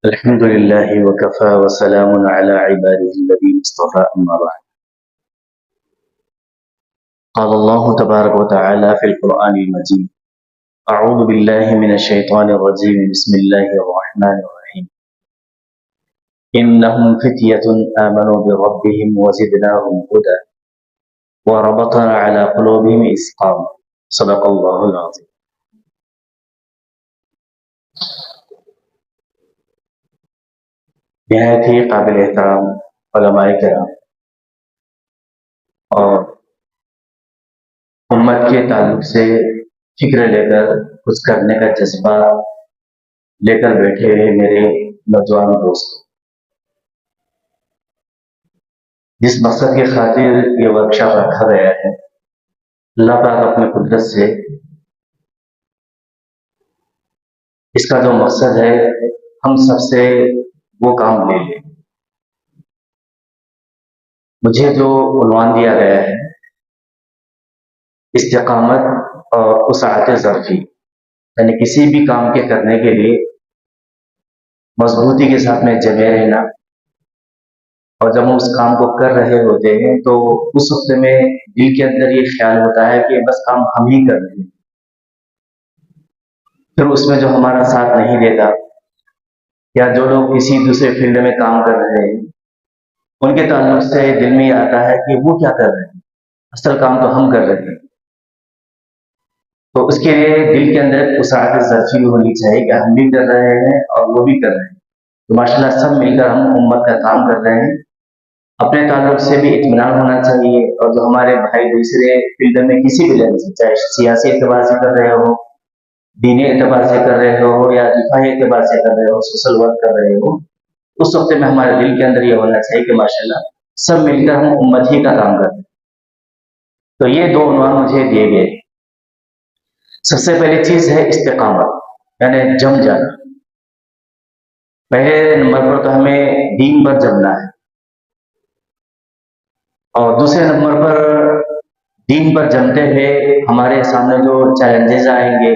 الحمد لله وكفى وسلام على عباده الذين اصطفى أما بعد. قال الله تبارك وتعالى في القرآن المجيد: أعوذ بالله من الشيطان الرجيم. بسم الله الرحمن الرحيم. إنهم فتية آمنوا بربهم وزدناهم هدى وربطنا على قلوبهم إذ قاموا. صدق الله العظيم. نہایت ہی قابل احترام علماء کرام اور امت کے تعلق سے فکر لے کر کچھ کرنے کا جذبہ لے کر بیٹھے ہوئے میرے نوجوان دوست، جس مقصد کی خاطر یہ ورکشاپ رکھا گیا ہے، اللہ پاک اپنے قدرت سے اس کا جو مقصد ہے ہم سب سے وہ کام لے لیں۔ مجھے جو عنوان دیا گیا ہے استقامت اور وسعت ظرفی، یعنی کسی بھی کام کے کرنے کے لیے مضبوطی کے ساتھ میں جمے رہنا، اور جب ہم اس کام کو کر رہے ہوتے ہیں تو اس وقت میں دل کے اندر یہ خیال ہوتا ہے کہ بس کام ہم ہی کر رہے ہیں، پھر اس میں جو ہمارا ساتھ نہیں دیتا یا جو لوگ کسی دوسرے فیلڈ میں کام کر رہے ہیں ان کے تعلق سے دل میں یہ آتا ہے کہ وہ کیا کر رہے ہیں، اصل کام تو ہم کر رہے ہیں۔ تو اس کے لیے دل کے اندر وسعت ظرفی ہونی چاہیے کہ ہم بھی کر رہے ہیں اور وہ بھی کر رہے ہیں، تو ماشاءاللہ سب مل کر ہم امت کا کام کر رہے ہیں۔ اپنے تعلق سے بھی اطمینان ہونا چاہیے، اور جو ہمارے بھائی دوسرے فیلڈ میں کسی بھی لیول سے، چاہے سیاسی اعتبار سے کر رہے ہو، دینی اعتبار سے کر رہے ہو، یا دفاعی اعتبار سے کر رہے ہو، سوشل ورک کر رہے ہو، اس وقت میں ہمارے دل کے اندر یہ ہونا چاہیے کہ ماشاءاللہ سب مل کر ہم امت ہی کا کام کرتے ہیں۔ تو یہ دو عنوان مجھے دیے گئے۔ سب سے پہلی چیز ہے استقامت، یعنی جم جانا۔ پہلے نمبر پر تو ہمیں دین پر جمنا ہے، اور دوسرے نمبر پر دین پر جمتے ہوئے ہمارے سامنے جو چیلنجز آئیں گے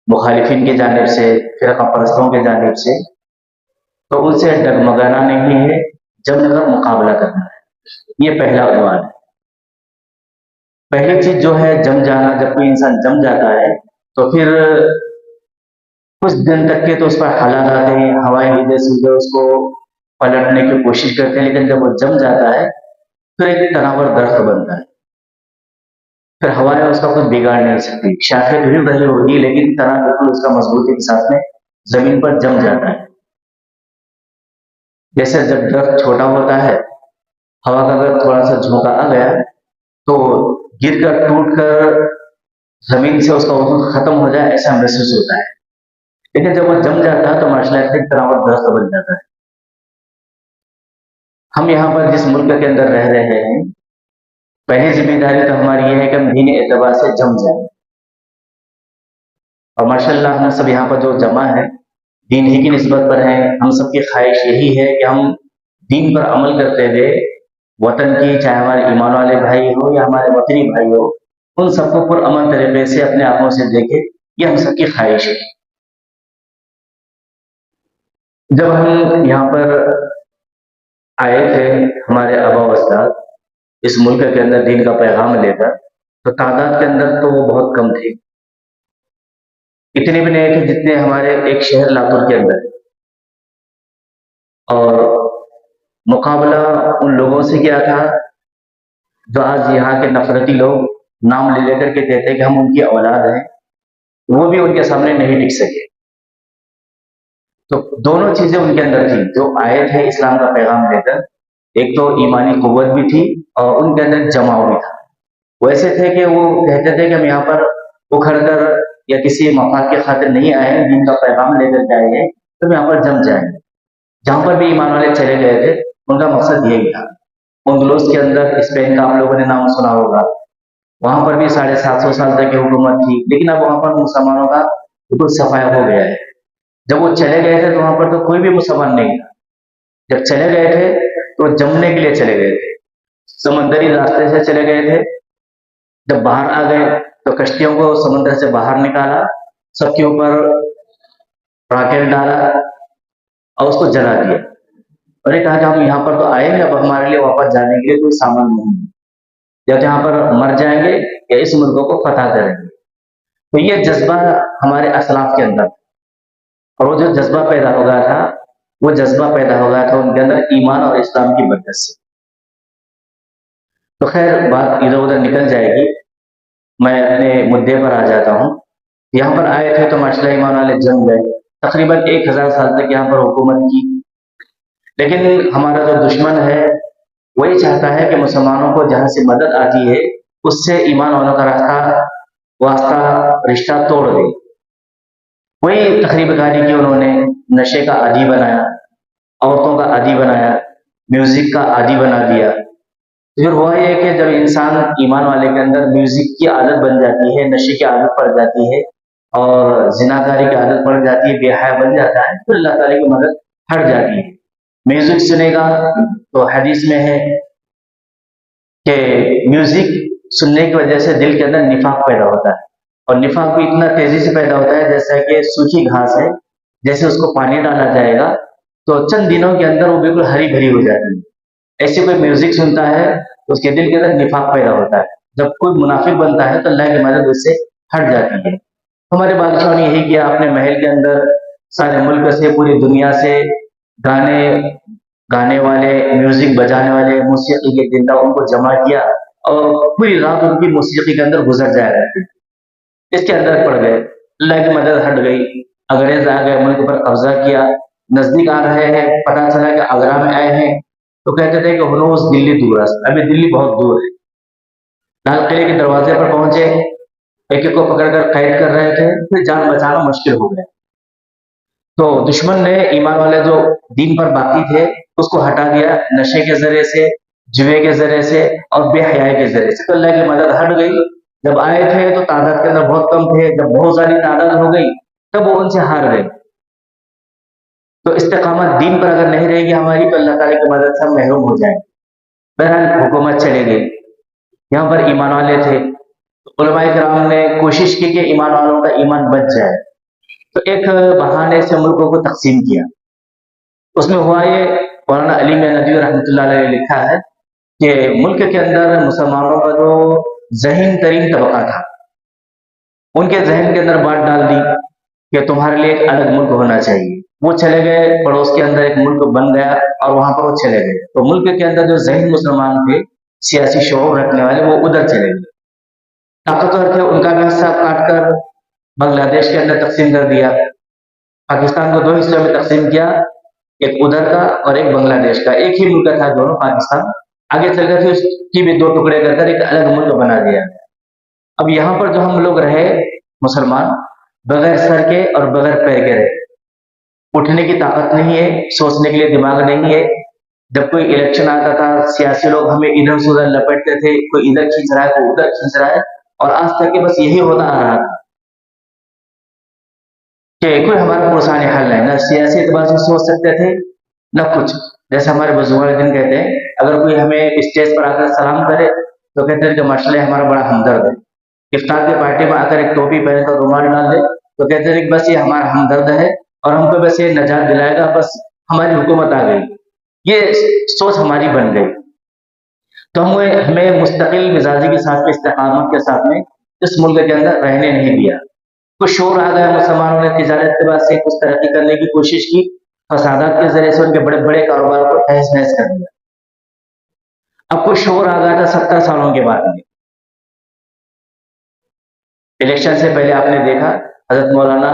مخالفین کی جانب سے، فرقہ پرستوں کی جانب سے، تو ان سے ڈگمگانا نہیں ہے، جم کر مقابلہ کرنا ہے۔ یہ پہلا عنوان ہے۔ پہلی چیز جو ہے جم جانا، جب کوئی انسان جم جاتا ہے تو پھر کچھ دن تک کے تو اس پر حالات آتے ہیں، ہوائیں ادھر سے ادھر اس کو پلٹنے کی کوشش کرتے ہیں، لیکن جب وہ جم جاتا ہے پھر ایک تناور درخت بنتا ہے، پھر ہوائیں اس کا کچھ بگاڑ نہیں سکتی، شاخیں ہل رہی ہوگی لیکن تنا بالکل اس کا مضبوطی کے ساتھ میں زمین پر جم جاتا ہے۔ جیسے جب درخت چھوٹا ہوتا ہے، ہوا کا اگر تھوڑا سا جھونکا آ گیا تو گر کر ٹوٹ کر زمین سے اس کا وجود ختم ہو جائے ایسا محسوس ہوتا ہے، لیکن جب وہ جم جاتا ہے تو ماشاء اللہ پھر تناور درخت بن جاتا ہے۔ ہم یہاں پر جس ملک کے اندر رہ رہے ہیں، پہلی ذمہ داری تو ہماری یہ ہے کہ ہم دینی اعتبار سے جم جائیں، اور ماشاء اللہ ہم سب یہاں پر جو جمع ہیں دین ہی کی نسبت پر ہیں۔ ہم سب کی خواہش یہی ہے کہ ہم دین پر عمل کرتے ہوئے وطن کی، چاہے ہمارے ایمان والے بھائی ہو یا ہمارے وطنی بھائی ہو، ان سب کو پرامن طریقے سے اپنے آنکھوں سے دیکھے، یہ ہم سب کی خواہش ہے۔ جب ہم یہاں پر آئے تھے ہمارے آبا و اجداد اس ملک کے اندر دین کا پیغام لے کر، تو تعداد کے اندر تو وہ بہت کم تھے، اتنے بھی نہیں تھے جتنے ہمارے ایک شہر لاتور کے اندر، اور مقابلہ ان لوگوں سے کیا تھا جو آج یہاں کے نفرتی لوگ نام لے کر کے کہتے ہیں کہ ہم ان کی اولاد ہیں، وہ بھی ان کے سامنے نہیں ٹک سکے۔ تو دونوں چیزیں ان کے اندر تھیں، جو آئے تھے اسلام کا پیغام لے کر، ایک تو ایمانی قوت بھی تھی اور ان کے اندر جماؤ بھی تھا۔ وہ ایسے تھے کہ وہ کہتے تھے کہ ہم یہاں پر اکھڑ کر یا کسی مفاد کے خاطر نہیں آئے ہیں، دین کا پیغام لے کر کے آئے ہیں، تو ہم یہاں پر جم جائیں گے۔ جہاں پر بھی ایمان والے چلے گئے تھے ان کا مقصد یہی تھا۔ اندلس کے اندر اسپین کا آپ لوگوں نے نام سنا ہوگا، وہاں پر بھی 750 سال تک کی حکومت تھی، لیکن اب وہاں پر مسلمانوں کا بالکل صفایا ہو گیا ہے۔ جب وہ چلے گئے تھے تو وہاں پر تو کوئی بھی مسلمان نہیں تھا، جب چلے گئے تھے تو جمنے کے لیے چلے گئے تھے، سمندری راستے سے چلے گئے تھے، جب باہر آ گئے تو کشتیوں کو سمندر سے باہر نکالا، سب کے اوپر राकेट डाला और उसको जला दिया। और ये कहा कि हम यहाँ पर तो आए हैं, अब हमारे लिए वापस जाने के लिए कोई सामान नहीं है, या तो यहाँ पर मर जाएंगे या इस मुल्क को फतह करेंगे। तो ये जज्बा हमारे असलाफ के अंदर, और वो जो जज्बा पैदा हो गया था, वो जज्बा पैदा हो गया था उनके अंदर ईमान और इस्लाम की बरकत से। तो खैर बात इधर उधर निकल जाएगी, मैं अपने मुद्दे पर आ जाता हूँ। यहाँ पर आए थे तो माशाल्लाह ईमान वाले जम गए, तकरीबन 1000 साल तक यहाँ पर हुकूमत की। लेकिन हमारा जो दुश्मन है वही चाहता है कि मुसलमानों को जहाँ से मदद आती है उससे ईमान वालों का वास्ता रिश्ता तोड़ दे। वही तखरीबकारी की उन्होंने, नशे का आदी बनाया, औरतों का आदी बनाया, म्यूजिक का आदी बना दिया। तो फिर हुआ ये कि जब इंसान ईमान वाले के अंदर म्यूजिक की आदत बन जाती है, नशे की आदत पड़ जाती है और जिनाकारी की आदत पड़ जाती है, बेहया बन जाता है, तो अल्लाह ताला की मदद हट जाती है। म्यूजिक सुनेगा तो हदीस में है कि म्यूजिक सुनने की वजह से दिल के अंदर निफाक पैदा होता है, और निफाक भी इतना तेजी से पैदा होता है जैसा कि सूखी घास है, जैसे उसको पानी डाला जाएगा तो चंद दिनों के अंदर वो बिल्कुल हरी भरी हो जाती है। ऐसे कोई म्यूजिक सुनता है तो उसके दिल के अंदर निफाक पैदा होता है। जब कोई मुनाफिक बनता है तो अल्लाह की मदद उससे हट जाती है। हमारे बादशाह ने यही किया, अपने महल के अंदर सारे मुल्क से, पूरी दुनिया से गाने गाने वाले, म्यूजिक बजाने वाले, मौसीकी के जिंदा उनको जमा किया और पूरी रात उनकी मौसीकी के अंदर गुजर जाया करती थी। इसके अंदर पड़ गए, अल्लाह की मदद हट गई, अंग्रेज आ गए, मुल्क पर कब्जा किया, नजदीक आ रहे हैं, पता चला कि आगरा में आए हैं, तो कहते थे कि हनूज दिल्ली दूर है, अभी दिल्ली बहुत दूर है। लाल किले के दरवाजे पर पहुंचे, एक एक को पकड़कर कैद कर रहे थे, फिर जान बचाना मुश्किल हो गया। तो दुश्मन ने ईमान वाले जो दीन पर बाकी थे उसको हटा दिया, नशे के जरिए से, जुए के जरिए से और बेहयाई के जरिए से। तो अल्लाह की मदद हट गई। जब आए थे तो तादाद के अंदर बहुत कम थे, जब बहुत सारी तादाद हो गई तब वो उनसे हार गए। तो इस्तेकामत दीन पर अगर नहीं रहेगी हमारी तो अल्लाह ताला की मदद से हम महरूम हो जाएंगे। बहरहाल हुकूमत चले गई, यहाँ पर ईमान वाले थे, उलमाए किराम ने कोशिश की कि ईमान वालों का ईमान बच जाए, तो एक बहाने से मुल्कों को तकसीम किया। उसमें हुआ ये, मौलाना अली में नदी रहमतुल्लाह अलैह ने लिखा है कि मुल्क के अंदर मुसलमानों का जो ज़हीन तरीन तबका था, उनके जहन के अंदर बात डाल दी कि तुम्हारे लिए एक अलग मुल्क होना चाहिए। वो चले गए, पड़ोस के अंदर एक मुल्क बन गया और वहां पर वो चले गए। तो मुल्क के अंदर जो जहीन मुसलमान थे, सियासी शऊर रखने वाले, वो उधर चले गए। ताकतवर थे, उनका भी हिस्सा काट कर बांग्लादेश के अंदर तकसीम कर दिया। पाकिस्तान को दो हिस्सों में तकसीम किया, एक उधर का और एक बांग्लादेश का। एक ही मुल्क था दोनों, पाकिस्तान। आगे चलकर फिर उसकी भी दो टुकड़े कर एक अलग मुल्क बना दिया। अब यहाँ पर जो हम लोग रहे मुसलमान, बगैर सर के और बगैर पैर के रहे। उठने की ताकत नहीं है, सोचने के लिए दिमाग नहीं है। जब कोई इलेक्शन आता था, सियासी लोग हमें इधर से उधर लपेटते थे, कोई इधर खींच रहा है, कोई उधर खींच रहा है, और आज तक के बस यही होता आ रहा था कि कोई हमारा पुरसाने हल नहीं, ना सियासी एतबार से सोच सकते थे न कुछ। जैसे हमारे बुजुर्ग दिन कहते हैं, अगर कोई हमें स्टेज पर आकर सलाम करे तो कहते हैं कि माशाल्लाह हमारा बड़ा हमदर्द है। इफ्तार की पार्टी में आकर एक टोपी पहनकर रुमाल डाल दे तो कहते थे कि बस ये हमारा हमदर्द है और हमको बस ये नजात दिलाएगा, बस हमारी हुकूमत आ गई। ये सोच हमारी बन गई। तो हमें मुस्तकिल मिजाजी के साथ में, इस्तेकामत के साथ में इस मुल्क के अंदर रहने नहीं दिया। कुछ शोर आ गया, मुसलमानों ने तिजारत के बाद से कुछ तरक्की करने की कोशिश की, फसादात के जरिए से उनके बड़े बड़े कारोबार को तहस नहस कर दिया। अब कुछ शोर आ गया था 70 सालों के बाद में। इलेक्शन से पहले आपने देखा हजरत मौलाना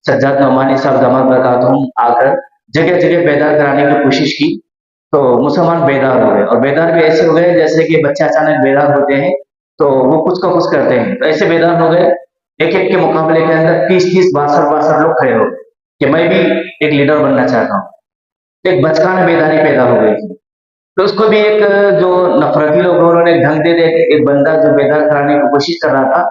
सज्जाद नौमानी साहब दमा बरकातहूम आकर जगह जगह बेदार कराने की कोशिश की, तो मुसलमान बेदार हो गए। और बेदार भी ऐसे हो गए जैसे कि बच्चे अचानक बेदार होते हैं तो वो कुछ का कुछ करते हैं, तो ऐसे बेदार हो गए। एक एक के मुकाबले के अंदर 30-30, 62-62 लोग खड़े हो गए कि मैं भी एक लीडर बनना चाहता हूँ। एक बचकाना बेदारी पैदा हो गई थी। तो उसको भी एक जो नफरती लोग उन्होंने ढंग दे दे, एक बंदा जो बेदार कराने की कोशिश कर रहा था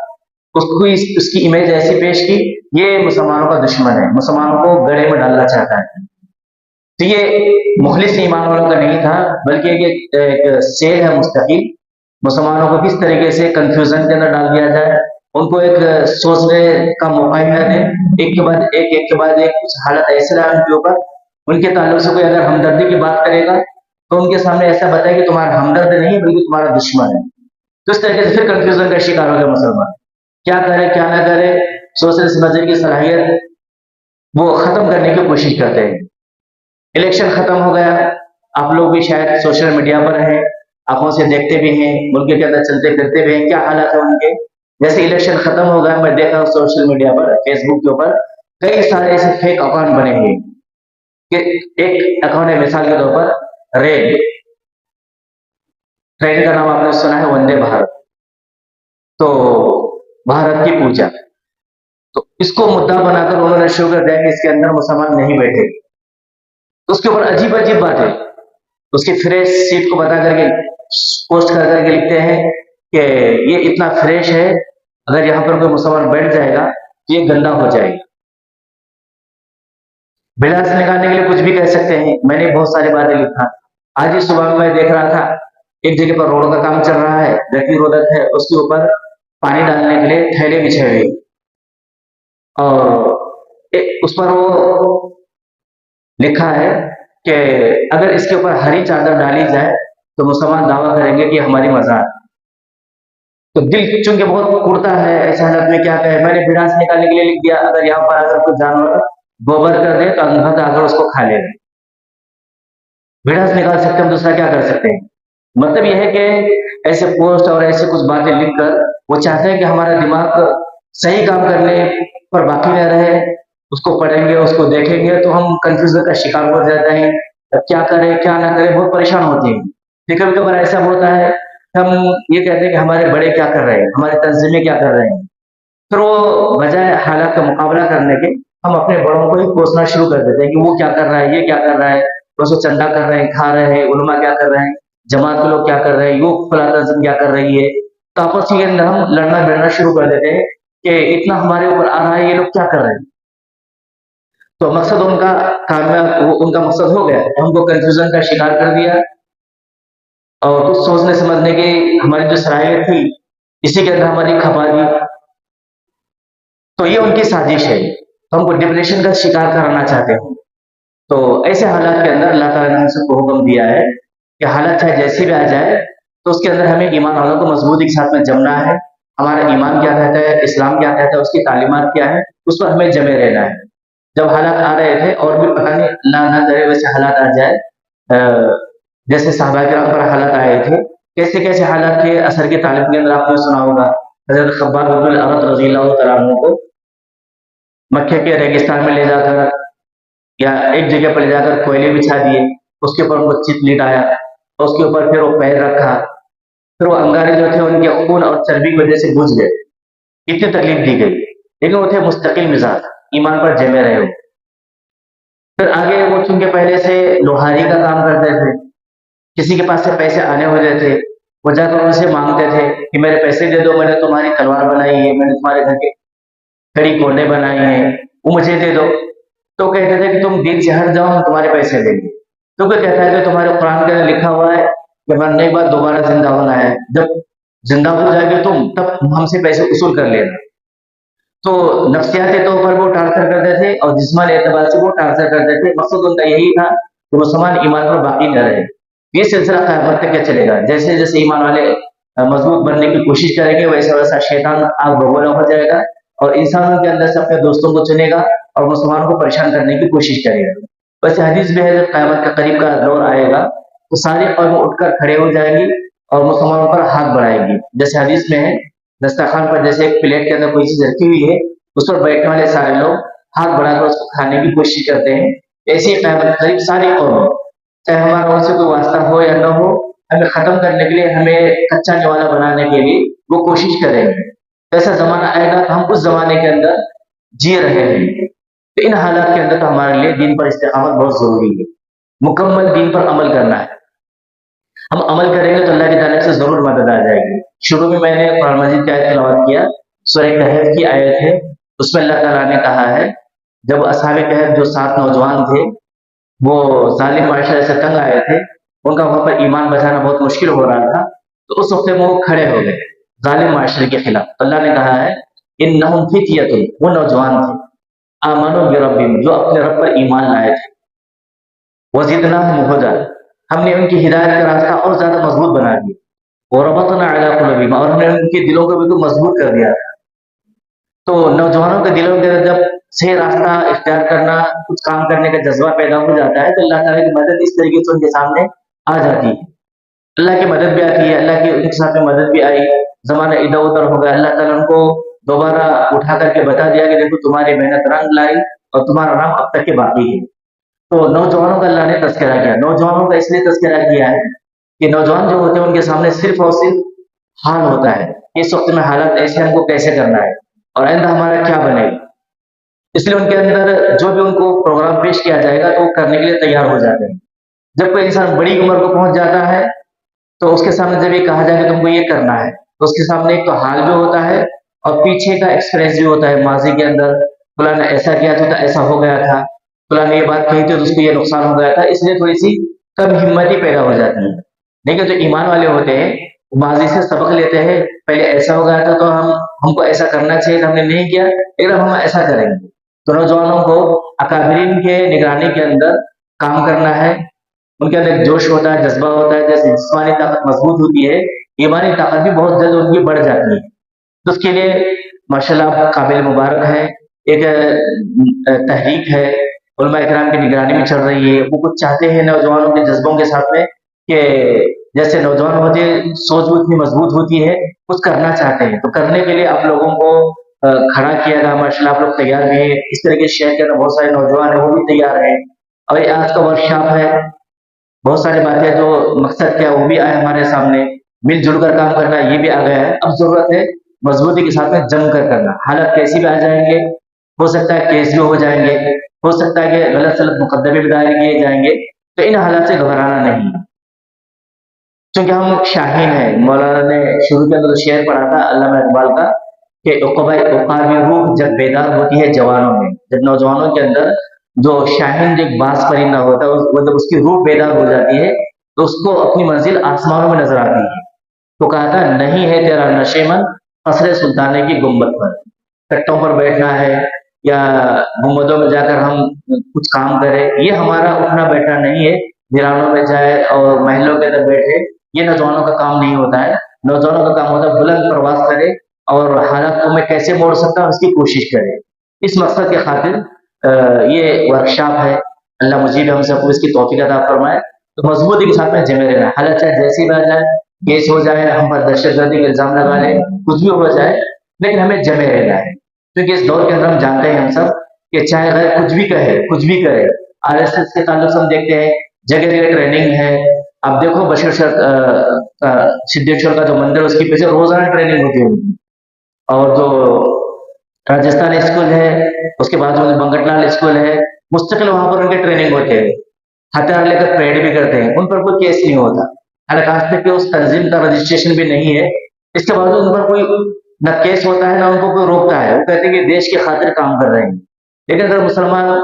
उसको उसकी इमेज ऐसी पेश की, ये मुसलमानों का दुश्मन है, मुसलमानों को गड़े में डालना चाहता है। तो ये मुखलिस ईमान वालों का नहीं था, बल्कि एक सेल है मुस्तकिल, मुसलमानों को किस तरीके से कंफ्यूजन के अंदर डाल दिया जाए, ان کو ایک سوچنے کا موقع ہی نہ دیں. ایک کے بعد ایک کچھ حالت ایسے لائیں ان کے اوپر، ان کے تعلق سے کوئی اگر ہمدردی کی بات کرے گا تو ان کے سامنے ایسا بتائے کہ تمہارا ہمدرد نہیں بلکہ تمہارا دشمن ہے. تو اس طریقے سے پھر کنفیوژن کا شکار ہو گیا مسلمان، کیا کرے کیا نہ کرے. سوچنے سمجھنے کی صلاحیت وہ ختم کرنے کی کوشش کرتے ہیں. الیکشن ختم ہو گیا، آپ لوگ بھی شاید سوشل میڈیا پر ہیں، آنکھوں سے دیکھتے بھی ہیں، ملک کے اندر چلتے پھرتے بھی ہیں، کیا حالات ہیں ان کے. جیسے الیکشن ختم ہو گیا، میں دیکھا ہوں سوشل میڈیا پر، فیس بک کے اوپر کئی سارے ایسے فیک اکاؤنٹ بنے ہوئے ہیں. کہ ایک اکاؤنٹ ہے مثال کے طور پر ریل، ٹرین کا نام آپ نے سنا ہے وندے بھارت، تو بھارت کی پوجا، تو اس کو مدعا بنا کر انہوں نے شروع کر دیا کہ اس کے اندر مسلمان نہیں بیٹھے. تو اس کے اوپر عجیب عجیب باتیں، اس کی فریش سیٹ کو بتا کر کے پوسٹ کر کر کے لکھتے ہیں کہ یہ اتنا فریش ہے، اگر یہاں پر کوئی مسلمان بیٹھ جائے گا تو یہ گندا ہو جائے گا. بلاس نکالنے کے لیے کچھ بھی کہہ سکتے ہیں. میں نے بہت ساری باتیں لکھا. آج ہی صبح میں دیکھ رہا تھا ایک جگہ پر روڈ کا کام چل رہا ہے، گٹی روڈ ہے، اس کے اوپر پانی ڈالنے کے لیے تھیلے بچھے ہوئے، اور اس پر وہ لکھا ہے کہ اگر اس کے اوپر ہری چادر ڈالی جائے تو مسلمان دعویٰ کریں گے کہ ہماری مزار. تو دل چونکہ بہت اڑتا ہے ایسے حالت میں، کیا کہے. میں نے بھڑاس نکالنے کے لیے لکھ دیا اگر یہاں پر اگر کوئی جانور گوبر کر دے تو اندھا آ کر اس کو کھا لے گا. بھڑاس نکال سکتے ہیں، دوسرا کیا کر سکتے ہیں. مطلب یہ ہے کہ ایسے پوسٹ اور ایسے کچھ باتیں لکھ کر وہ چاہتے ہیں کہ ہمارا دماغ صحیح کام کرنے پر باقی نہ رہے. اس کو پڑھیں گے، اس کو دیکھیں گے تو ہم کنفیوژن کا شکار ہو جاتے ہیں. کیا کریں کیا نہ کریں، بہت پریشان ہوتے ہیں. پھر کبھی کبھار ایسا ہوتا ہے ہم یہ کہتے ہیں کہ ہمارے بڑے کیا کر رہے ہیں، ہماری تنظیمیں کیا کر رہے ہیں. پھر وہ بجائے حالات کا مقابلہ کرنے کے ہم اپنے بڑوں کو ہی کوسنا شروع کر دیتے ہیں کہ وہ کیا کر رہا ہے، یہ کیا کر رہا ہے، اس کو چندہ کر رہے ہیں، کھا رہے ہیں، علماء کیا کر رہے ہیں، جماعت کے لوگ کیا کر رہے ہیں، وہ فلاں تنظیم کیا کر رہی ہے. تو آپس کے اندر ہم لڑنا بڑنا شروع کر دیتے ہیں کہ اتنا ہمارے اوپر آ رہا ہے، یہ لوگ کیا کر رہے ہیں. تو مقصد ان کا کامیاب، ان کا مقصد ہو گیا، ہم کو کنفیوژن کا شکار کر دیا. اور کچھ سوچنے سمجھنے کی ہماری جو صلاحیت تھی اسی کے اندر ہماری کھپا دی. تو یہ ان کی سازش ہے، ہم کو ڈپریشن کا شکار کرانا چاہتے ہیں. تو ایسے حالات کے اندر اللہ تعالیٰ نے ہم سب کو حکم دیا ہے کہ حالت چاہے جیسی بھی آ جائے تو اس کے اندر ہمیں ایمان والوں کو مضبوطی کے ساتھ میں جمنا ہے. ہمارا ایمان کیا کہتا ہے، اسلام کیا کہتا ہے، اس کی تعلیمات کیا ہے، اس پر ہمیں جمے رہنا ہے. جب حالات آ رہے تھے اور بھی پتہ نہیں اللہ نہ کرے ویسے حالات آ جائے، جیسے صحابہ کرام پر حالات آئے تھے، کیسے کیسے حالات کے اثر کے تعلق کے اندر آپ نے سنا ہوگا. حضرت خباب بن الارت رضی اللہ تعالیٰ عنہ کو مکے کے ریگستان میں لے جا کر یا ایک جگہ پر لے جا کر کوئلے بچھا دیے، اس کے اوپر وہ چت لٹایا، اور اس کے اوپر پھر وہ پیر رکھا. پھر وہ انگارے جو تھے ان کے خون اور چربی کی وجہ سے بجھ گئے، اتنی تکلیف دی گئی، لیکن وہ تھے مستقل مزاج، ایمان پر جمے رہے. پھر آگے وہ چونکہ پہلے سے لوہاری کا کام کرتے تھے، کسی کے پاس سے پیسے آنے ہوتے تھے، وہ جا کر ان سے مانگتے تھے کہ میرے پیسے دے دو، میں نے تمہاری تلوار بنائی ہے، میں نے تمہارے گھر کے کھڑی کونڈے بنائی ہیں، وہ مجھے دے دو. تو کہتے تھے کہ تم دین سے ہٹ جاؤ، ہم تمہارے پیسے دیں گے. تو کہتا ہے کہ تمہارے قرآن کے اندر لکھا ہوا ہے کہ مرنے کے بعد دوبارہ زندہ ہونا ہے، جب زندہ ہو جائے گے تم تب ہم سے پیسے وصول کر لینا. تو نفسیاتی طور پر وہ ٹارچر کرتے تھے اور جسمانی اعتبار سے وہ ٹارچر کرتے تھے. مقصد ان کا یہی تھا کہ مسلمان ایمان پر باقی نہ رہے. یہ سلسلہ قیامت تک کیا چلے گا. جیسے جیسے ایمان والے مضبوط بننے کی کوشش کریں گے ویسا ویسا شیطان آگ بگولا ہو جائے گا اور انسانوں کے اندر سے اپنے دوستوں کو چنے گا اور مسلمانوں کو پریشان کرنے کی کوشش کرے گا. ویسے حدیث میں ہے جب قیامت کا قریب کا دور آئے گا تو ساری قومیں اٹھ کر کھڑے ہو جائیں گی اور مسلمانوں پر ہاتھ بڑھائے گی. جیسے حدیث میں ہے دسترخوان پر جیسے ایک پلیٹ کے اندر کوئی چیز رکھی ہوئی ہے، اس پر بیٹھنے والے سارے لوگ ہاتھ بڑھا کر اس کو کھانے کی کوشش کرتے ہیں. ایسی قیامت قریب ساری قومیں، چاہے ہمارا ان سے کوئی واسطہ ہو یا نہ ہو، ہمیں ختم کرنے کے لیے، ہمیں کچا نوالا بنانے کے لیے وہ کوشش کریں گے. ایسا زمانہ آئے گا تو ہم اس زمانے کے اندر جی رہے ہیں. تو ان حالات کے اندر تو ہمارے لیے دین پر استقامت بہت ضروری ہے، مکمل دین پر عمل کرنا ہے. ہم عمل کریں گے تو اللہ کی طرف سے ضرور مدد آ جائے گی. شروع میں نے قرآن مجید کی آیت تلاوت کیا، سورہ کہف کی آیت ہے، اس میں اللہ تعالیٰ نے کہا ہے جب اصحاب کہف جو 7 نوجوان تھے وہ ظالم معاشرے سے تنگ آئے تھے، ان کا وہاں پر ایمان بچانا بہت مشکل ہو رہا تھا، تو اس وقت وہ کھڑے ہو گئے ظالم معاشرے کے خلاف. اللہ نے کہا ہے इन्नहुम फित्यतुन, वो नौजवान थे, आमनु बिरब्बिहिम, जो अपने रब पर ईमान लाए थे, वज़िदनाहुम हुदा, हमने उनकी हिदायत का रास्ता और ज्यादा मजबूत बना दिया, वरबतना अला कुलूबिहिम, और हमने उनके दिलों को बिल्कुल मजबूत कर दिया था। तो नौजवानों के दिलों के अंदर जब सही रास्ता इख्तियार करना, कुछ काम करने का जज्बा पैदा हो जाता है, तो अल्लाह ताला की मदद इस तरीके से उनके सामने आ जाती है। अल्लाह की मदद भी आती है, अल्लाह की उनके साथ में मदद भी आई। ज़माना इधर-उधर हो गया, अल्लाह ताला उनको दोबारा उठा करके बता दिया कि देखो तुम्हारी मेहनत रंग लाई और तुम्हारा नाम अब तक के बाकी है। तो नौजवानों का अल्लाह ने तज़किरा किया। नौजवानों का इसलिए तज़किरा किया है कि नौजवान जो होते हैं उनके सामने सिर्फ़ और सिर्फ़ हाल होता है। इस वक़्त में हालात ऐसे हैं, हमको कैसे करना है और आइंदा हमारा क्या बनेगा। इसलिए उनके अंदर जो भी उनको प्रोग्राम पेश किया जाएगा तो वो करने के लिए तैयार हो जाते हैं। जब कोई इंसान बड़ी उम्र को पहुँच जाता है तो उसके सामने जब ये कहा जाए कि तुमको ये करना है, तो उसके सामने एक तो हाल भी होता है और पीछे का एक्सपीरियंस भी होता है। माज़ी के अंदर फलां ने ऐसा किया था तो ऐसा हो गया था, फलां ने ये बात कही थी तो उसको ये नुकसान हो गया था, इसलिए थोड़ी-सी कम हिम्मती पैदा हो जाती है। लेकिन जो ईमान वाले होते हैं, वो माज़ी से सबक लेते हैं, पहले ऐसा हो गया था तो हमको ऐसा करना चाहिए था, हमने नहीं किया, लेकिन अब हम ऐसा करेंगे। तो नौजवानों को अकाबरीन के निगरानी के अंदर काम करना है, उनके अंदर एक जोश होता है, जज़्बा होता है, जैसे जिस्मानी ताकत मज़बूत होती है, ईमानी ताकत भी बहुत जल्द उनकी बढ़ जाती है। तो उसके लिए माशाल्लाह काबिल मुबारक है, एक तहरीक है, उलमा इकराम की निगरानी में चल रही है। वो कुछ चाहते हैं नौजवानों के जज़्बों के साथ में कि जैसे नौजवान होते हैं, सोच वो इतनी मज़बूत होती है, कुछ करना चाहते हैं। तो करने के लिए आप लोगों को खड़ा किया गया, माशाल्लाह आप लोग तैयार भी हैं। इस तरह के शहर के अंदर बहुत सारे नौजवान हैं, वो भी तैयार हैं। और ये आज का वर्कशॉप है, बहुत सारी बातें जो मकसद क्या वो भी आए हमारे सामने, मिलजुल कर काम करना ये भी आ गया है। अब जरूरत है मजबूती के साथ में जम कर करना। हालात कैसी भी आ जाएंगे, हो सकता है केस भी हो जाएंगे, हो सकता है कि गलत सलत मुकदमे भी दायर किए जाएंगे, तो इन हालात से घबराना नहीं है, क्योंकि हम शाहीन हैं। मौलाना ने शुरू के अंदर शेर पढ़ा था अल्लामा इकबाल का कि उक़ाबी रूह जब बेदार होती है जवानों में, जब नौजवानों के अंदर जो शाहीन जो एक बाज परिंदा होता है वो जब उसकी रूह बेदार हो जाती है तो उसको अपनी मंजिल आसमानों में नजर आती है। तो कहा था नहीं है तेरा नशेमन कसरे सुल्ताने की गुम्बद पर, कट्टों पर बैठना है या गुम्बदों में जाकर हम कुछ काम करें, ये हमारा उठना बैठना नहीं है। वीरानों में जाए और महलों के अंदर बैठे, ये नौजवानों का काम नहीं होता है। नौजवानों का काम होता है बुलंद प्रवास करे और हालात को मैं कैसे मोड़ सकता हूँ उसकी कोशिश करे। इस मकसद के खातिर ये वर्कशॉप है। अल्लाह मुझे हम सबको इसकी तौफीक अता फरमाए। तो मजबूती के साथ में जमे रहना, हालात चाहे जैसी भी आ जाए, केस हो जाए, हम पर दहशतगर्दी का इल्जाम लगा लें, कुछ भी हो जाए, लेकिन हमें जमे रहना है। क्योंकि इस दौर के अंदर हम जानते हैं हम सब कि चाहे गैर कुछ भी कहे, कुछ भी करे, आरएसएस के ताल्लुक से हम देखते हैं जगह जगह ट्रेनिंग है। अब देखो सिद्धेश्वर का जो मंदिर उसके पीछे रोजाना ट्रेनिंग होती है उनकी। और जो राजस्थान स्कूल है, उसके बाद में बंगटलाल स्कूल है, मुस्तकिल वहां पर उनके ट्रेनिंग होते हैं, हथियार लेकर परेड भी करते हैं, उन पर कोई केस नहीं होता। हालांकि आज तक के उस तंजीम का रजिस्ट्रेशन भी नहीं है, इसके बावजूद उन पर कोई न केस होता है ना उनको कोई रोकता है। वो कहते हैं कि देश की खातिर काम कर रहे हैं। लेकिन अगर मुसलमान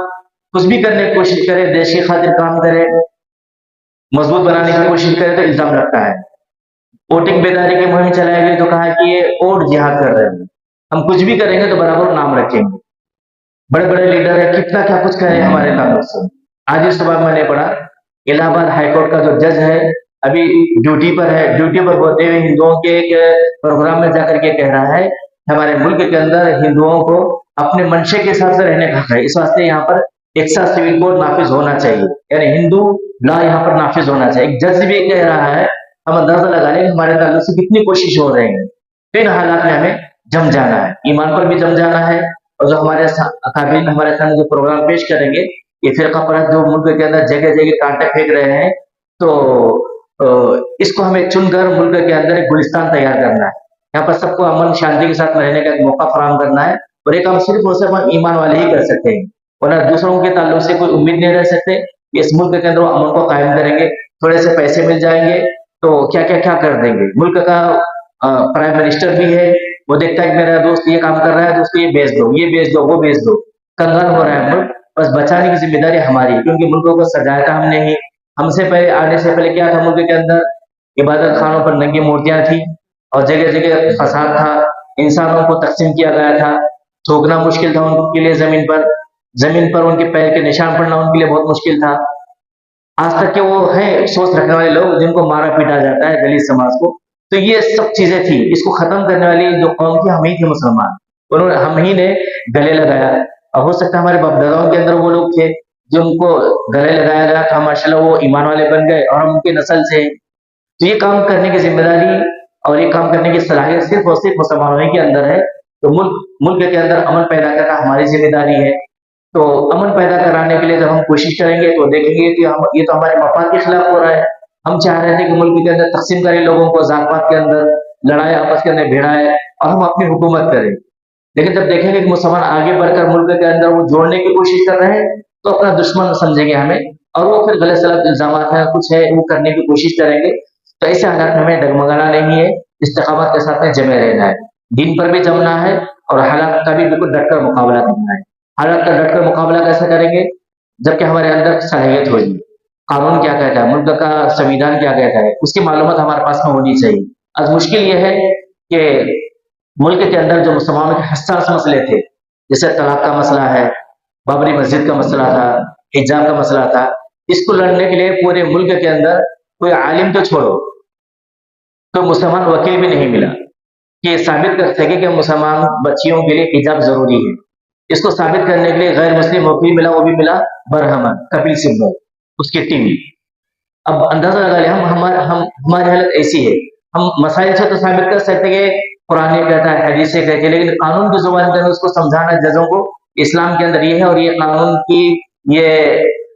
कुछ भी करने की कोशिश करे, देश की खातिर काम करे, मजबूत बनाने की कोशिश करे, तो इल्जाम लगता है। वोटिंग बेदारी की मुहिम चलाई गई तो कहा कि ये वोट जिहाद कर रहे हैं, हम कुछ भी करेंगे तो बराबर नाम रखेंगे। बड़े बड़े लीडर है, कितना क्या कुछ कहे हमारे ताल्लुक से। आज इस सुबह मैंने पढ़ा इलाहाबाद हाईकोर्ट का जो जज है अभी ड्यूटी पर है, ड्यूटी पर होते हुए हिंदुओं के एक प्रोग्राम में जाकर के कह रहा है हमारे मुल्क के अंदर हिंदुओं को अपने मंशे के हिसाब से रहने का हक है, इस वास्ते यहाँ पर एक साथ सिविल कोड नाफिज होना चाहिए, यानी हिंदू लॉ यहाँ पर नाफिज होना चाहिए। एक जज भी कह रहा है, हम अंदाजा लगा लें हमारे ताल्लुक से कितनी कोशिश हो रही है। तो इन हालात में हमें जम जाना है, ईमान पर भी जम जाना है। और जो हमारे अकाबिरीन हमारे सामने जो प्रोग्राम पेश करेंगे, ये फिरका परस्त जो मुल्क के अंदर जगह जगह कांटे फेंक रहे हैं, तो इसको हमें चुनकर मुल्क के अंदर एक गुलिस्तान तैयार करना है। यहाँ पर सबको अमन शांति के साथ रहने का एक मौका फराहम करना है। और एक काम सिर्फ और सिर्फ हम ईमान वाले ही कर सकते हैं, वरना दूसरों के ताल्लुक से कोई उम्मीद नहीं रह सकते। इस मुल्क के अंदर वो अमन को कायम करेंगे, थोड़े से पैसे मिल जाएंगे तो क्या क्या क्या कर देंगे। मुल्क का प्राइम मिनिस्टर भी है, वो देखता है कि मेरा दोस्त ये काम कर रहा है तो उसको ये बेच दो, ये बेच दो, वो बेच दो। कंगाल हो रहा है मुल्क, बस बचाने की जिम्मेदारी हमारी, क्योंकि मुल्कों को सजाया था हमने ही। हमसे पहले आने से पहले क्या था मुल्क के अंदर, इबादत खानों पर नंगी मूर्तियां थी और जगह जगह फसाद था। इंसानों को तकसीम किया गया था, थूकना मुश्किल था उनके लिए ज़मीन पर उनके पैर के निशान पड़ना उनके लिए बहुत मुश्किल था। आज तक के वो हैं सोच रखने वाले लोग जिनको मारा पीटा जाता है दलित समाज को। तो ये सब चीजें थी, इसको खत्म करने वाली जो कौम थी हम ही थे मुसलमान, उन्होंने हम ही ने गले लगाया। और हो सकता है हमारे बाप दादाओं के अंदर वो लोग थे जिनको गले लगाया गया था, माशाल्लाह वो ईमान वाले बन गए और हम उनकी नस्ल से हैं। तो ये काम करने की जिम्मेदारी और ये काम करने की सलाहियत सिर्फ और सिर्फ मुसलमानों ही के अंदर है। तो मुल्क के अंदर अमन पैदा करना हमारी जिम्मेदारी है। तो अमन पैदा कराने के लिए जब हम कोशिश करेंगे तो देखेंगे कि हम ये तो हमारे मफाद के खिलाफ हो रहा है। हम चाह रहे थे कि मुल्क के अंदर तकसीम करें लोगों को, जात पात के अंदर लड़ाए, आपस के अंदर भिड़ाए और हम अपनी हुकूमत करें। लेकिन जब देखेंगे कि मुसलमान आगे बढ़कर मुल्क के अंदर वो जोड़ने की कोशिश कर रहे हैं तो अपना दुश्मन समझेंगे हमें और वो फिर गलत सलत इल्जाम है कुछ है वो करने की कोशिश करेंगे। तो ऐसे हालात में हमें डगमगाना नहीं है, इस्तिकामत के साथ में जमे रहना है, दीन पर भी जमना है और हालात का भी बिल्कुल डटकर मुकाबला करना है। हालात का डटकर मुकाबला कैसे करेंगे? जबकि हमारे अंदर सलाहियत होगी, कानून क्या कहता है, मुल्क का संविधान क्या कहता है, उसकी मालूमात हमारे पास में होनी चाहिए। आज मुश्किल ये है कि मुल्क के अंदर जो मुसलमानों के हसास मसले थे, जैसे तलाक का मसला है, बाबरी मस्जिद का मसला था, हिजाब का मसला था, इसको लड़ने के लिए पूरे मुल्क के अंदर कोई आलिम तो छोड़ो, तो मुसलमान वकील भी नहीं मिला कि ये साबित कर सके कि मुसलमान बच्चियों के लिए हिजाब जरूरी है। इसको साबित करने के लिए गैर मुस्लिम वकील मिला, वो भी मिला बरहमन कपिल सिब्बल, उसकी टीम। अब अंदाजा लगा लिया हम हमारी हालत ऐसी है, हम मसाइल से तो साबित कर सकते हैं कि कुरान ये कहता है, हदीस से कहती है, लेकिन कानून की जुबान के अंदर उसको समझाना जजों को इस्लाम के अंदर ये है और ये कानून की ये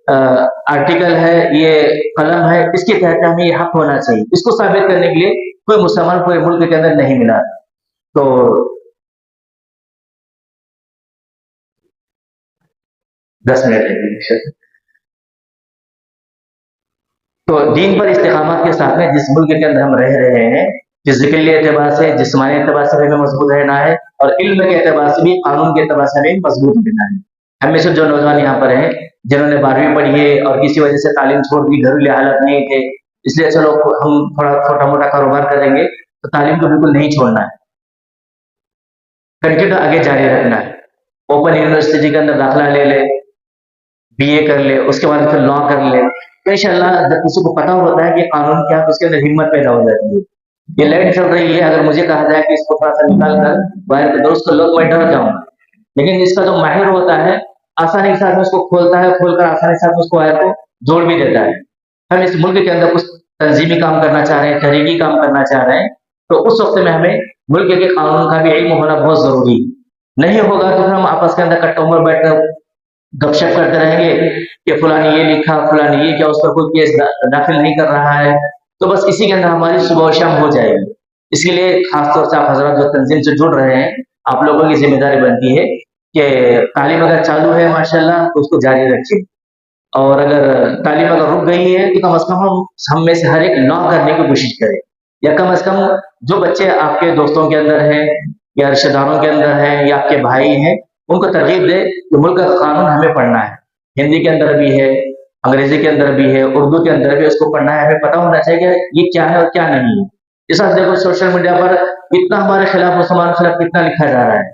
आर्टिकल है, ये कलम है, इसके तहत हमें ये हक होना चाहिए, इसको साबित करने के लिए कोई मुसलमान पूरे मुल्क के अंदर नहीं मिला। तो 10 मिनट है। तो दीन पर इस्तिकामत के साथ में जिस मुल्क के अंदर हम रह रहे हैं, फिजिकली एतबार से, जिस्मानी एतबार से हमें मजबूत रहना है और इल्म के एतबार से भी, कानून के एतबार से हमें मजबूत रहना है। हमें से जो नौजवान यहाँ पर हैं जिन्होंने 12वीं पढ़ी है और किसी वजह से तालीम छोड़ दी, घरेलू हालत नहीं थे, इसलिए चलो हम थोड़ा छोटा मोटा कारोबार करेंगे, तो तालीम को बिल्कुल नहीं छोड़ना है, कंटिन्यू आगे जारी रखना है। ओपन यूनिवर्सिटी के अंदर दाखिला ले ले, बीए कर ले, उसके बाद फिर लॉ कर ले, तो इंशाल्लाह जब किसी को पता होता है कि कानून क्या है तो उसके अंदर हिम्मत पैदा हो जाती है। ये लाइट चल रही है, अगर मुझे कहा जाए कि इसको थोड़ा सा निकाल कर वायर को दो, उसको लोग मैं डर जाऊंगा, लेकिन इसका जो माहिर होता है आसानी के साथ में उसको खोलता है, खोलकर आसानी के साथ में उसको वायर को जोड़ भी देता है। हम इस मुल्क के अंदर कुछ तंजीमी काम करना चाह रहे हैं, तहरीकी काम करना चाह रहे हैं, तो उस वक्त में हमें मुल्क के कानून का भी इल्म होना बहुत जरूरी है। नहीं होगा तो हम आपस के अंदर कट्टों में बैठकर गपशप करते रहेंगे कि फलानी ये लिखा, फलानी ये क्या, उस पर कोई केस दाखिल नहीं कर रहा है, तो बस इसी के अंदर हमारी सुबह शाम हो जाएगी। इसके लिए खासतौर से आप हजरत जो तंजीम से जुड़ रहे हैं, आप लोगों की जिम्मेदारी बनती है कि तालीम अगर चालू है माशाल्लाह तो उसको जारी रखिए, और अगर तालीम अगर रुक गई है तो कम से कम हम में से हर एक लॉ करने की कोशिश करें, या कम से कम जो बच्चे आपके दोस्तों के अंदर हैं या रिश्तेदारों के अंदर हैं या आपके भाई हैं, उनको तरगीब दे कि मुल्क का कानून हमें पढ़ना है। हिंदी के अंदर भी है, अंग्रेजी के अंदर भी है, उर्दू के अंदर भी उसको पढ़ना है, हमें पता होना चाहिए कि ये क्या है और क्या नहीं है। इस वक्त देखो सोशल मीडिया पर कितना हमारे खिलाफ, मुसलमान के खिलाफ कितना लिखा जा रहा है।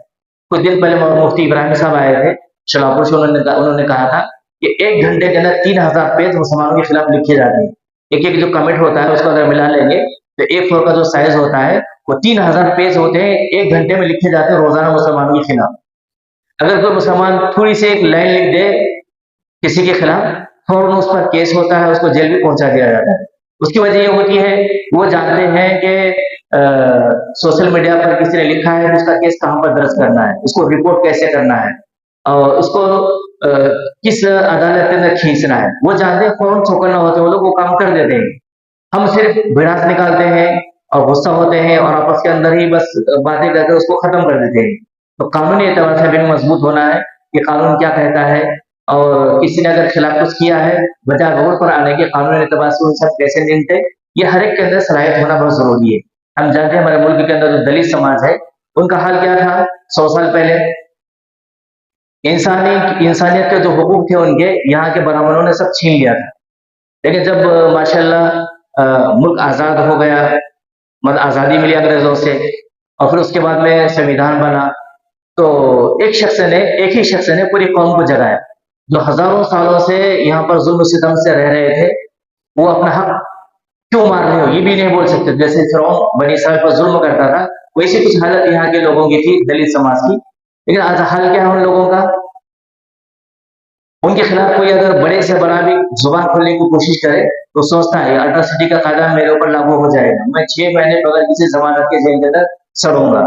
कुछ दिन पहले मुफ्ती इब्राहिम साहब आए थे शलापुर से, उन्होंने कहा था कि 1 घंटे के अंदर 3000 पेज मुसलमानों के खिलाफ लिखे जाते हैं। एक एक जो कमेंट होता है उसको अगर मिला लेंगे तो A4 का जो साइज होता है वो 3000 पेज होते हैं, 1 घंटे में लिखे जाते हैं रोजाना मुसलमानों के खिलाफ। अगर कोई मुसलमान थोड़ी सी एक लाइन लिख दे किसी के खिलाफ, फौरन उस पर केस होता है, उसको जेल भी पहुंचा दिया जाता है। उसकी वजह ये होती है वो जानते हैं कि सोशल मीडिया पर किसी ने लिखा है, उसका केस कहाँ पर दर्ज करना है, उसको रिपोर्ट कैसे करना है और उसको किस अदालत के अंदर खींचना है, वो जानते हैं, फौरन चौकन्ना होते हैं वो लोग, वो काम कर देते हैं। हम सिर्फ भिड़ास निकालते हैं और गुस्सा होते हैं और आपस के अंदर ही बस बातें करके उसको खत्म कर देते हैं। तो कानूनी एतबार से भी मजबूत होना है कि कानून क्या कहता है, और किसी ने अगर खिलाफ कुछ किया है बजाय रोड पर आने के कानूनी एतबार से उन सब कैसे निपटे, ये हर एक के अंदर सलाहियत होना बहुत जरूरी है। हम जानते हैं हमारे मुल्क के अंदर जो दलित समाज है उनका हाल क्या था 100 साल पहले। इंसानियत के जो हुकूक थे उनके, यहाँ के ब्राह्मणों ने सब छीन लिया था। लेकिन जब माशाल्लाह मुल्क आज़ाद हो गया, मतलब आज़ादी मिली अंग्रेजों से, اور پھر اس کے بعد میں संविधान बना, तो एक ही शख्स ने पूरी कौम को जगाया. जो हजारों सालों से यहाँ पर जुल्म सितम से रह रहे थे, वो अपना हक क्यों मार रहे हो ये भी नहीं बोल सकते. जैसे फिरौन बनी इसराइल पर जुल्म करता था, वैसी कुछ हालत यहाँ के लोगों की थी, दलित समाज की. लेकिन आज हाल क्या है उन लोगों का? उनके खिलाफ कोई अगर बड़े से बड़ा भी जुबान खोलने की कोशिश करे तो सोचता है अल्ट्रासिटी का कायदा मेरे ऊपर लागू हो जाएगा, मैं 6 महीने बगैर किसी जमानत के जेल के अंदर सड़ूंगा.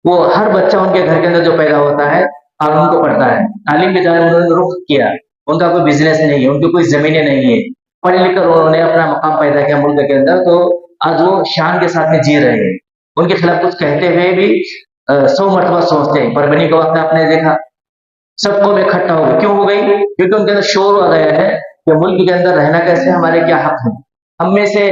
वो हर बच्चा उनके घर के अंदर जो पैदा होता है कानून को पढ़ता है, तालीम के जाए उन्होंने रुख किया, उनका कोई बिजनेस नहीं है, उनकी कोई जमीनें नहीं है, पढ़ लिख कर उन्होंने अपना मकाम पैदा किया मुल्क के अंदर, तो आज वो शान के साथ में जी रहे हैं. उनके खिलाफ कुछ कहते हुए भी 100 मरतबा सोचते हैं. परवनी के वक्त आपने देखा सब कौम इकट्ठा हो गई. क्यों हो गई? क्योंकि उनके अंदर शोर आ गया है कि मुल्क के अंदर रहना कैसे, हमारे क्या हक है. हम में से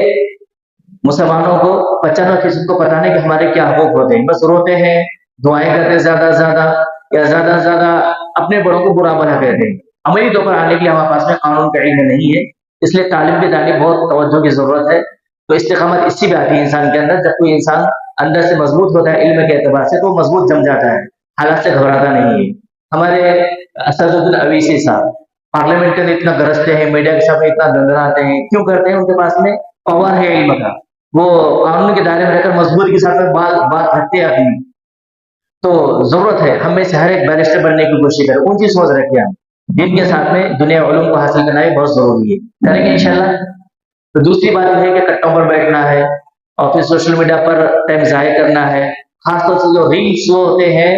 मुसलमानों को 95% को पता नहीं कि हमारे क्या हकूक होते हैं. बस रोते हैं, दुआएं करते हैं ज्यादा से ज्यादा, या ज्यादा से ज्यादा अपने बड़ों को बुरा भला कहते हैं. अमली तौर पर आने के लिए हमारे पास में कानून का इल्म नहीं है, इसलिए तालीम की जानिब बहुत तवज्जो की जरूरत है. तो इस्तिकामत इससे भी आती है इंसान के अंदर. जब कोई इंसान अंदर से मजबूत होता है इल्म के एतबार से, तो मजबूत जम जाता है, हालात से घबराता नहीं है. हमारे असदुद्दीन अवीसी साहब पार्लियामेंट के अंदर इतना गरजते हैं, मीडिया के सामने इतना गंगराते हैं, क्यों करते हैं? उनके पास में पावर है इल्म का, वो कानून के दायरे में रहकर मजबूती के साथ में बात रखते हैं अपनी. तो जरूरत है हम में से हर एक बैरिस्टर बनने की कोशिश करें, ऊंची सोच रखें हम. दिन के साथ में दुनिया उलूम को हासिल करना भी बहुत जरूरी है, करेंगे इंशाल्लाह. तो दूसरी बात यह है कि कट्टों पर बैठना है और फिर सोशल मीडिया पर टाइम जाया करना है. खासतौर से जो रील्स वो होते हैं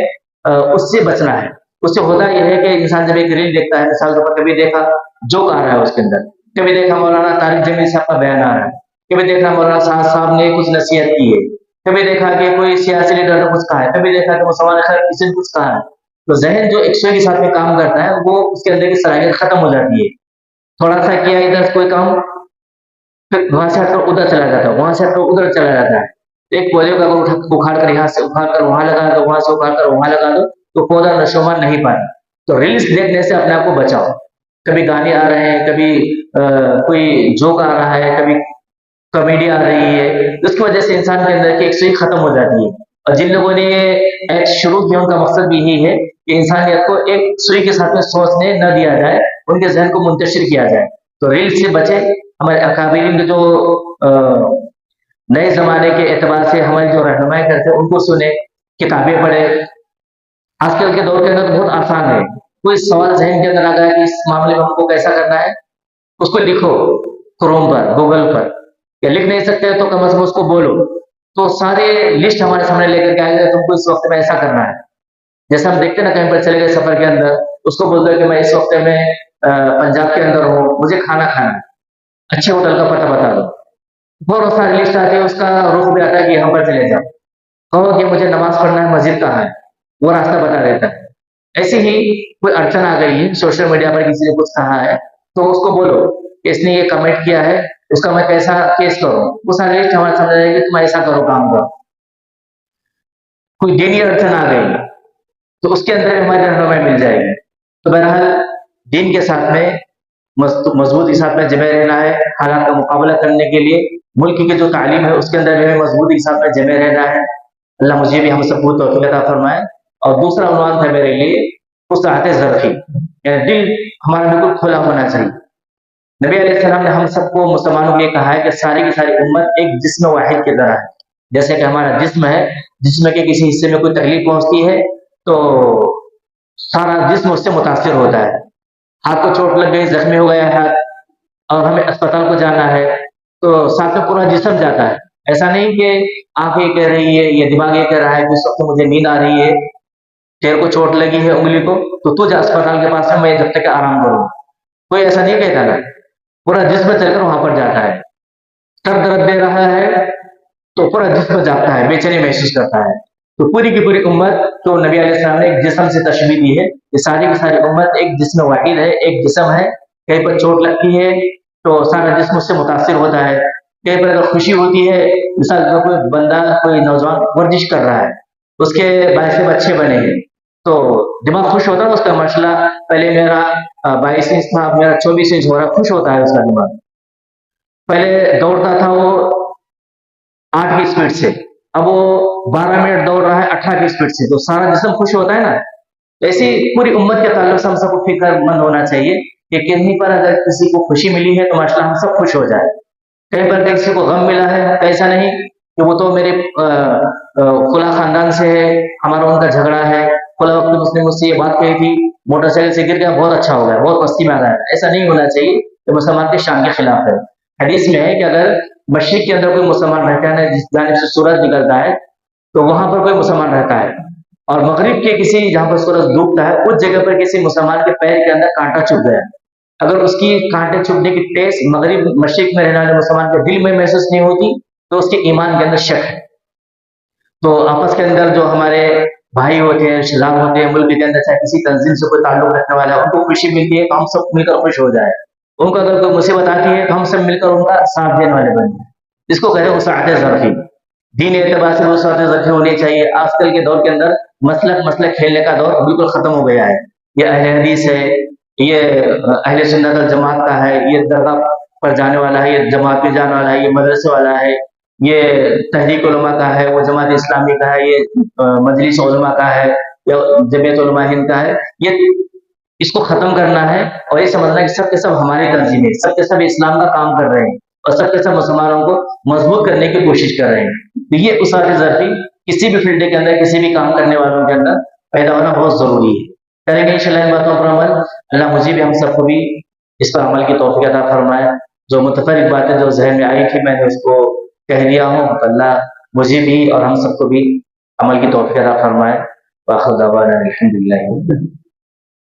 उससे बचना है. उससे होता यह है कि इंसान जब एक रील देखता है, मिसाल तौर पर कभी देखा जोक आ रहा है उसके अंदर, कभी देखा मौलाना तारिक जमील साहब का बयान आ रहा है, कभी देखा मौलाना साहब ने कुछ नसीहत की है, कभी देखा कि कोई सियासी लीडर ने कुछ कहा है, कभी देखा कि मुसलमान खैर किसी ने कुछ कहा है, तो जहन जो एक के साथ में काम करता है वो उसके अंदर की सलाहियत खत्म हो जाती है. थोड़ा सा किया इधर कोई काम, फिर वहां से हटकर उधर चला जाता है, वहां से हटकर उधर चला जाता है. एक पौधे का उखाड़ कर यहाँ से उखाड़ कर वहां लगा दो, वहां से उखाड़ कर वहां लगा दो, तो पौधा नशोमान नहीं पाए. तो रील्स देखने से अपने आप को बचाओ. कभी गाने आ रहे हैं, कभी कोई जोक आ रहा है, कभी कॉमेडी आ रही है, उसकी वजह से इंसान के अंदर की एक सुई खत्म हो जाती है. और जिन लोगों ने ये एक्ट शुरू किया उनका मकसद भी यही है कि इंसानियत को एक सुई के साथ में सोचने न दिया जाए, उनके जहन को मुंतशिर किया जाए. तो रील्स से बचे. हमारे अकाबिरीन के जो नए जमाने के एतबार से हमारी जो रहनुमाई करते हैं उनको सुने, किताबें पढ़े. आजकल के दौर के अंदर तो बहुत आसान है, कोई सवाल जहन के अंदर आ गया कि इस मामले में हमको कैसा करना है, उसको लिखो क्रोम पर, गूगल पर, या लिख नहीं सकते तो कम से कम उसको बोलो, तो सारे लिस्ट हमारे सामने लेकर के आएगा तुमको इस वक्त में ऐसा करना है. जैसे हम देखते हैं ना, कहीं पर चले गए सफर के अंदर, उसको बोल दो कि मैं इस वक्त में पंजाब के अंदर हूँ, मुझे खाना खाना है, अच्छे होटल का पता बता दो. बहुत सारी लिस्ट आती है, उसका रुख भी आता है कि यहाँ पर चले जाओ. कहो कि मुझे नमाज पढ़ना है, मस्जिद कहाँ है, वो रास्ता बता देता है. ऐसे ही कोई अड़चन आ गई है, सोशल मीडिया पर किसी ने कुछ कहा है, तो उसको बोलो कि इसने ये कमेंट किया है, उसका मैं कैसा केस करूं. वो सारी लिस्ट हमारे सामने रहेगी, तुम ऐसा करो काम करो. कोई दीनी अड़चन आ गई तो उसके अंदर हमारी रहनुमाई मिल जाएगी. तो बहरहाल दीन के साथ में मजबूती के साथ में जमे रहना है. हालात का मुकाबला करने के लिए मुल्क की जो तालीम है उसके अंदर भी हमें मजबूती के साथ में जमे रहना है. अल्लाह मुझे भी हम सबको तौफीक अता फरमाए. और दूसरा उन्वान था मेरे लिए वुसअत ज़रफ़ी, यानी दिल हमारा बिल्कुल खुला होना चाहिए. नबी अलैहिस्सलाम ने हम सबको मुसलमानों के लिए कहा है कि सारी की सारी उम्मत एक जिस्म वाहिद की तरह है. जैसे कि हमारा जिस्म है, जिस्म के किसी हिस्से में कोई तकलीफ पहुंचती है तो सारा जिस्म उससे मुतासिर होता है. हाथ को चोट लग गई, जख्मी हो गया हाथ, और हमें अस्पताल को जाना है, तो साथ में पूरा जिस्म जाता है. ऐसा नहीं कि आंखें कह रही है या दिमाग ये कह रहा है कि इस वक्त मुझे नींद आ रही है, तेरे को चोट लगी है उंगली को, तो तू जा अस्पताल के पास में, मैं जब तक आराम करूँ. कोई ऐसा नहीं कहता ना, पूरा जिस्म चलकर वहां पर जाता है. सर दर्द दे रहा है तो पूरा जिस्म जाता है, बेचैनी महसूस करता है. तो पूरी की पूरी उम्मत तो नबी अलैहिस्सलाम ने एक जिस्म से तशबीह दी है. ये सारी की सारी उम्मत एक जिस्म वाहिद है, एक जिस्म है. कहीं पर चोट लगती है तो सारा जिस्म उससे मुतासिर होता है. कहीं पर अगर खुशी होती है, मिसाल कोई बंदा, कोई नौजवान वर्जिश कर रहा है, उसके बाईस बच्चे बने हैं, तो दिमाग खुश होता है उसका. माशाल्लाह पहले मेरा 22 इंच था, अब मेरा 24 इंच हो रहा, खुश होता है उसका दिमाग. पहले दौड़ता था वो 8 की स्पीड से, اب وہ 12 منٹ دوڑ رہا ہے 18 کی اسپیڈ سے، تو سارا جسم خوش ہوتا ہے نا. تو ایسی پوری امت کے تعلق سے ہم سب کو فکر مند ہونا چاہیے کہ کہیں پر اگر کسی کو خوشی ملی ہے تو ماشاء اللہ ہم سب خوش ہو جائے. کہیں پر کسی کو غم ملا ہے تو ایسا نہیں کہ وہ تو میرے فلاں خاندان سے ہے، ہمارا ان کا جھگڑا ہے، فلاں وقت اس نے مجھ سے یہ بات کہی تھی، موٹر سائیکل سے گر گیا، بہت اچھا ہو گیا، بہت مستی میں آ رہا ہے. ایسا نہیں ہونا چاہیے، کہ مسلمان کے شان کے خلاف ہے. حدیث میں ہے کہ اگر مشرق کے اندر کوئی مسلمان رہتا ہے، جس جانب سے سورج نکلتا ہے تو وہاں پر کوئی مسلمان رہتا ہے، اور مغرب کے کسی جہاں پر سورج ڈوبتا ہے اس جگہ پر کسی مسلمان کے پیر کے اندر کانٹا چبھ گیا، اگر اس کی کانٹے چبھنے کی ٹیسٹ مغرب مشرق میں رہنے والے مسلمان کے دل میں محسوس نہیں ہوتی تو اس کے ایمان کے اندر شک ہے. تو آپس کے اندر جو ہمارے بھائی ہوتے ہیں، رشتے دار ہوتے ہیں، ملک کے اندر چاہے کسی تنظیم سے کوئی تعلق رکھنے والا ہے، ان کو خوشی ملتی ہے تو ہم سب مل کر خوش ہو جائے. ان کو اگر کوئی مصیبت آتی ہے تو ہم سب مل کر ان کا ساتھ دینے والے بن جائیں. اس کو کہتے ہیں وسعت ظرفی. دین اعتبار سے وسعت ظرفی ہونی چاہیے. آج کل کے دور کے اندر مسلک کھیلنے کا دور بالکل ختم ہو گیا ہے. یہ اہل حدیث ہے، یہ اہل سنت الجماعت کا ہے، یہ درگاہ پر جانے والا ہے، یہ جماعت میں جانے والا ہے، یہ مدرسے والا ہے، یہ تحریک علماء کا ہے، وہ جماعت اسلامی کا ہے، یہ مجلس علماء کا ہے، یا جمعیت علماء ہند کا ہے. یہ اس کو ختم کرنا ہے اور یہ سمجھنا کہ سب کے سب ہماری تنظیمیں، سب کے سب اسلام کا کام کر رہے ہیں اور سب کے سب مسلمانوں کو مضبوط کرنے کی کوشش کر رہے ہیں. تو یہ وسعت ظرفی کسی بھی فیلڈ کے اندر، کسی بھی کام کرنے والوں کے اندر پیدا ہونا بہت ضروری ہے. کریں گے انشاءاللہ ان باتوں پر عمل. اللہ مجھے بھی ہم سب کو بھی اس پر عمل کی توفیق عطا فرمائے. جو متفرق باتیں جو ذہن میں آئی تھی میں نے اس کو کہہ دیا ہوں، تو اللہ مجھے بھی اور ہم سب کو بھی عمل کی توفیق عطا فرمائے. وآخر دعوانا الحمدللہ.